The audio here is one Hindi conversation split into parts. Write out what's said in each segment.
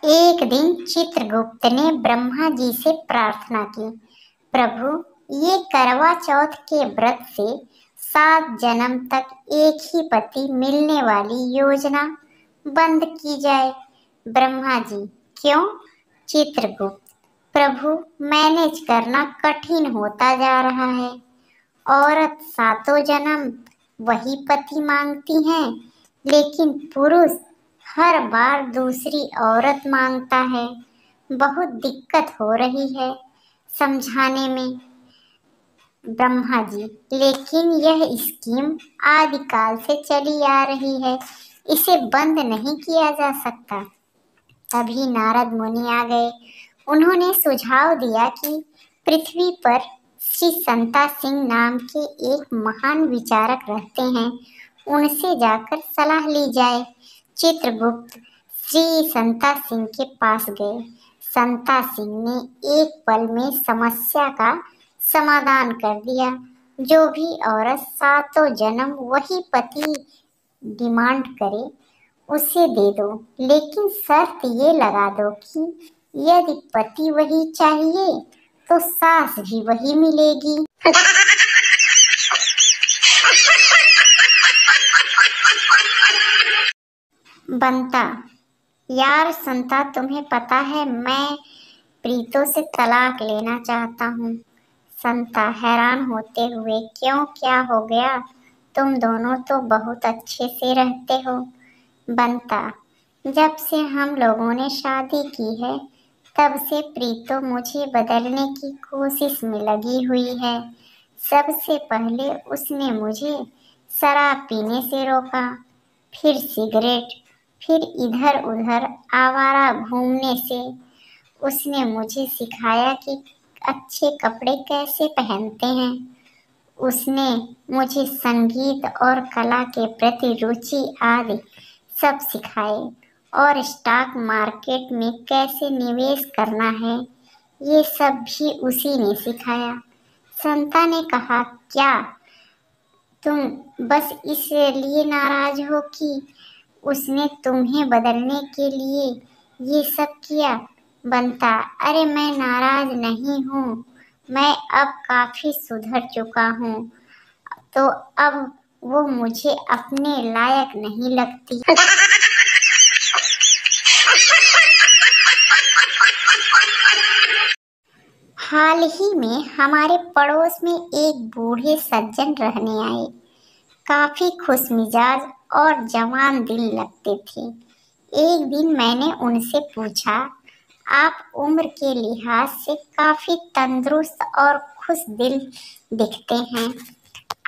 एक दिन चित्रगुप्त ने ब्रह्मा जी से प्रार्थना की, प्रभु, ये करवा चौथ के व्रत से 7 जन्म तक एक ही पति मिलने वाली योजना बंद की जाए। ब्रह्मा जी, क्यों? चित्रगुप्त, प्रभु, मैनेज करना कठिन होता जा रहा है। औरत 7 जन्म वही पति मांगती हैं, लेकिन पुरुष हर बार दूसरी औरत मांगता है। बहुत दिक्कत हो रही है समझाने में। ब्रह्मा जी, लेकिन यह स्कीम आदिकाल से चली आ रही है, इसे बंद नहीं किया जा सकता। तभी नारद मुनि आ गए। उन्होंने सुझाव दिया कि पृथ्वी पर श्री संता सिंह नाम के एक महान विचारक रहते हैं, उनसे जाकर सलाह ली जाए। चित्रगुप्त श्री संता सिंह के पास गए। संता सिंह ने एक पल में समस्या का समाधान कर दिया। जो भी औरत 7 जन्म वही पति डिमांड करे उसे दे दो, लेकिन शर्त ये लगा दो कि यदि पति वही चाहिए तो सास भी वही मिलेगी। बनता, यार संता, तुम्हें पता है मैं प्रीतो से तलाक लेना चाहता हूँ। संता हैरान होते हुए, क्यों, क्या हो गया? तुम दोनों तो बहुत अच्छे से रहते हो। बनता, जब से हम लोगों ने शादी की है तब से प्रीतो मुझे बदलने की कोशिश में लगी हुई है। सबसे पहले उसने मुझे शराब पीने से रोका, फिर सिगरेट, फिर इधर उधर आवारा घूमने से। उसने मुझे सिखाया कि अच्छे कपड़े कैसे पहनते हैं। उसने मुझे संगीत और कला के प्रति रुचि आदि सब सिखाए, और स्टॉक मार्केट में कैसे निवेश करना है ये सब भी उसी ने सिखाया। संता ने कहा, क्या तुम बस इसलिए नाराज हो कि उसने तुम्हें बदलने के लिए ये सब किया? बनता, अरे मैं नाराज नहीं हूँ, मैं अब काफी सुधर चुका हूँ, तो अब वो मुझे अपने लायक नहीं लगती। हाल ही में हमारे पड़ोस में एक बूढ़े सज्जन रहने आए। काफी खुशमिजाज और जवान दिल लगते थे। एक दिन मैंने उनसे पूछा, आप उम्र के लिहाज से काफी तंदुरुस्त और खुश दिल दिखते हैं,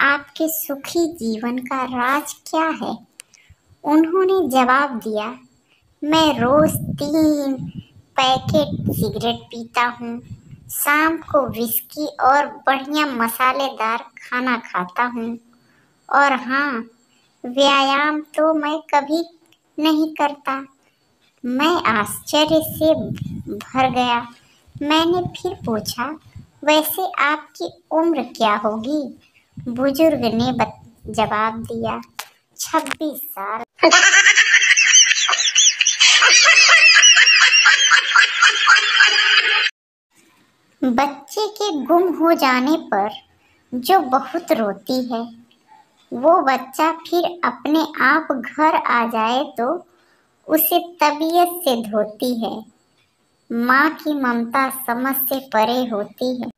आपके सुखी जीवन का राज क्या है? उन्होंने जवाब दिया, मैं रोज 3 पैकेट सिगरेट पीता हूँ, शाम को विस्की और बढ़िया मसालेदार खाना खाता हूँ, और हाँ, व्यायाम तो मैं कभी नहीं करता। मैं आश्चर्य से भर गया। मैंने फिर पूछा, वैसे आपकी उम्र क्या होगी? बुजुर्ग ने जवाब दिया, 26 साल। बच्चे के गुम हो जाने पर जो बहुत रोती है, वो बच्चा फिर अपने आप घर आ जाए तो उसे तबीयत से धोती है। माँ की ममता समझ से परे होती है।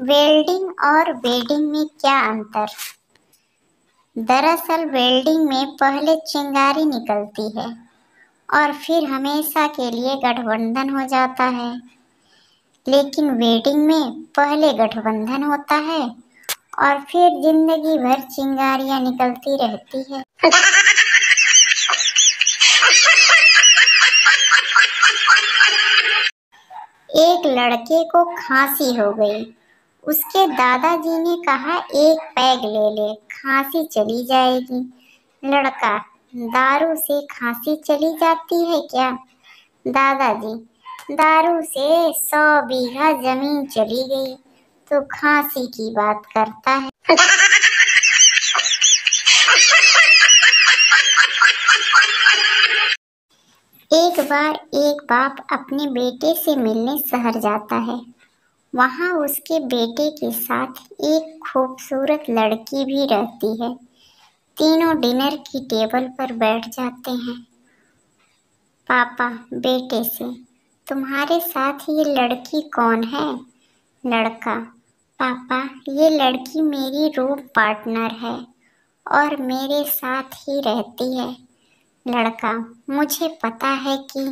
वेल्डिंग और वेडिंग में क्या अंतर? दरअसल वेल्डिंग में पहले चिंगारी निकलती है और फिर हमेशा के लिए गठबंधन हो जाता है, लेकिन वेडिंग में पहले गठबंधन होता है और फिर जिंदगी भर चिंगारियां निकलती रहती है। एक लड़के को खांसी हो गई। उसके दादाजी ने कहा, एक पैग ले ले, खांसी चली जाएगी। लड़का, दारू से खांसी चली जाती है क्या? दादाजी, दारू से 100 बीघा जमीन चली गई तो खांसी की बात करता है। एक बार एक बाप अपने बेटे से मिलने शहर जाता है। वहाँ उसके बेटे के साथ एक खूबसूरत लड़की भी रहती है। तीनों डिनर की टेबल पर बैठ जाते हैं। पापा बेटे से, तुम्हारे साथ ये लड़की कौन है? लड़का, पापा ये लड़की मेरी रूम पार्टनर है और मेरे साथ ही रहती है। लड़का, मुझे पता है कि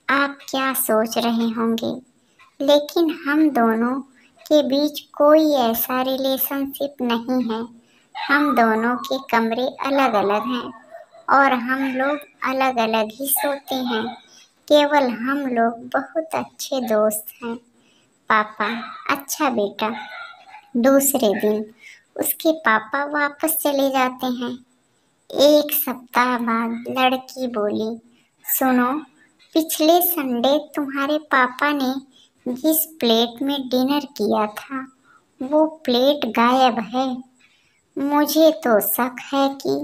आप क्या सोच रहे होंगे, लेकिन हम दोनों के बीच कोई ऐसा रिलेशनशिप नहीं है। हम दोनों के कमरे अलग अलग हैं और हम लोग अलग अलग ही सोते हैं। केवल हम लोग बहुत अच्छे दोस्त हैं। पापा, अच्छा बेटा। दूसरे दिन उसके पापा वापस चले जाते हैं। एक सप्ताह बाद लड़की बोली, सुनो, पिछले संडे तुम्हारे पापा ने जिस प्लेट में डिनर किया था वो प्लेट गायब है। मुझे तो शक है कि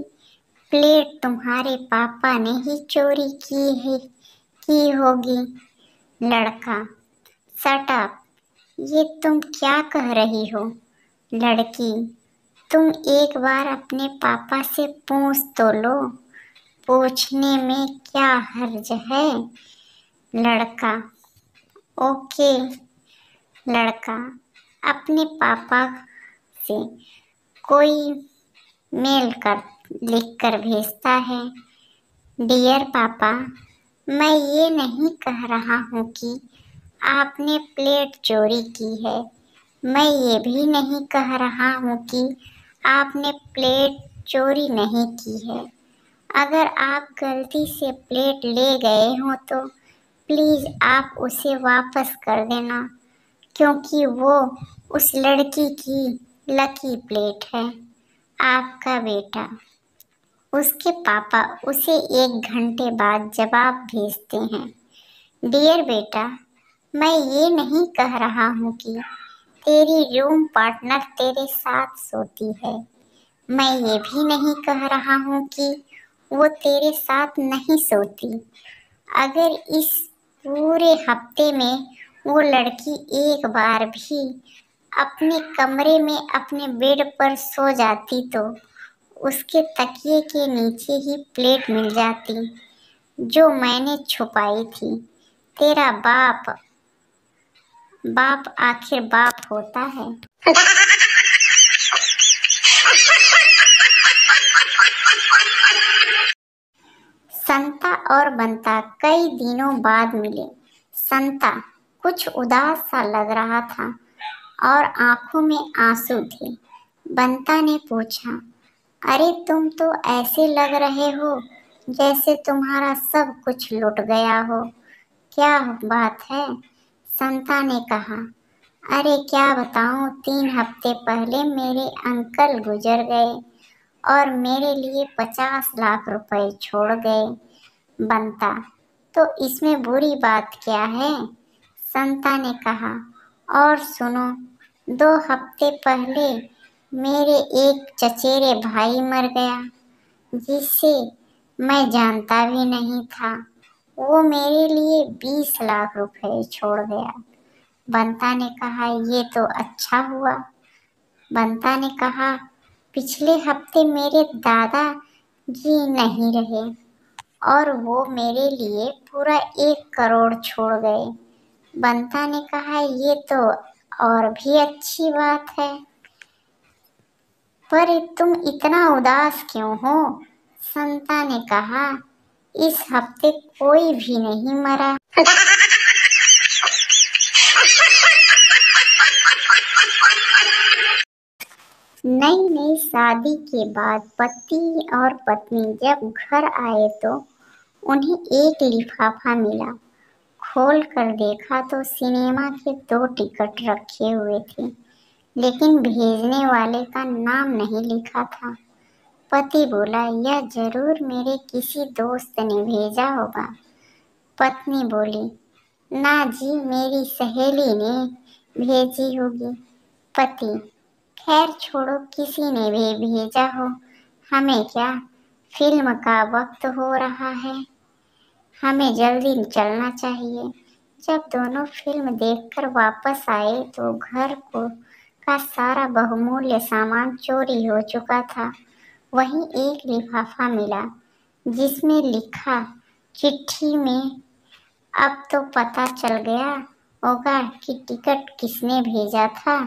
प्लेट तुम्हारे पापा ने ही चोरी की होगी। लड़का, शट अप, ये तुम क्या कह रही हो? लड़की, तुम एक बार अपने पापा से पूछ तो लो, पूछने में क्या हर्ज है? लड़का, ओके। लड़का अपने पापा से कोई मेल कर लिख कर भेजता है। डियर पापा, मैं ये नहीं कह रहा हूँ कि आपने प्लेट चोरी की है। मैं ये भी नहीं कह रहा हूँ कि आपने प्लेट चोरी नहीं की है। अगर आप गलती से प्लेट ले गए हो तो प्लीज़ आप उसे वापस कर देना, क्योंकि वो उस लड़की की लकी प्लेट है। आपका बेटा। उसके पापा उसे 1 घंटे बाद जवाब भेजते हैं। डियर बेटा, मैं ये नहीं कह रहा हूँ कि तेरी रूम पार्टनर तेरे साथ सोती है। मैं ये भी नहीं कह रहा हूँ कि वो तेरे साथ नहीं सोती। अगर इस पूरे हफ्ते में वो लड़की एक बार भी अपने कमरे में अपने बेड पर सो जाती तो उसके तकिए के नीचे ही प्लेट मिल जाती जो मैंने छुपाई थी। तेरा बाप बाप आखिर बाप होता है। संता और बंता कई दिनों बाद मिले। संता कुछ उदास सा लग रहा था और आंखों में आंसू थे। बंता ने पूछा, अरे तुम तो ऐसे लग रहे हो जैसे तुम्हारा सब कुछ लुट गया हो, क्या बात है? संता ने कहा, अरे क्या बताऊं, 3 हफ्ते पहले मेरे अंकल गुजर गए और मेरे लिए 50 लाख रुपए छोड़ गए। बनता, तो इसमें बुरी बात क्या है? संता ने कहा, और सुनो, 2 हफ्ते पहले मेरे एक चचेरे भाई मर गया जिसे मैं जानता भी नहीं था। वो मेरे लिए 20 लाख रुपए छोड़ गया। बंता ने कहा, ये तो अच्छा हुआ। बंता ने कहा, पिछले हफ्ते मेरे दादा जी नहीं रहे और वो मेरे लिए पूरा 1 करोड़ छोड़ गए। बंता ने कहा, ये तो और भी अच्छी बात है, पर तुम इतना उदास क्यों हो? संता ने कहा, इस हफ्ते कोई भी नहीं मरा। नई नई शादी के बाद पति और पत्नी जब घर आए तो उन्हें एक लिफाफा मिला। खोल कर देखा तो सिनेमा के 2 टिकट रखे हुए थे, लेकिन भेजने वाले का नाम नहीं लिखा था। पति बोला, यह जरूर मेरे किसी दोस्त ने भेजा होगा। पत्नी बोली, ना जी, मेरी सहेली ने भेजी होगी। पति, खैर छोड़ो, किसी ने भी भेजा हो, हमें क्या, फिल्म का वक्त हो रहा है, हमें जल्दी चलना चाहिए। जब दोनों फिल्म देखकर वापस आए तो घर को का सारा बहुमूल्य सामान चोरी हो चुका था। वहीं एक लिफाफा मिला जिसमें लिखा, चिट्ठी में अब तो पता चल गया होगा कि टिकट किसने भेजा था।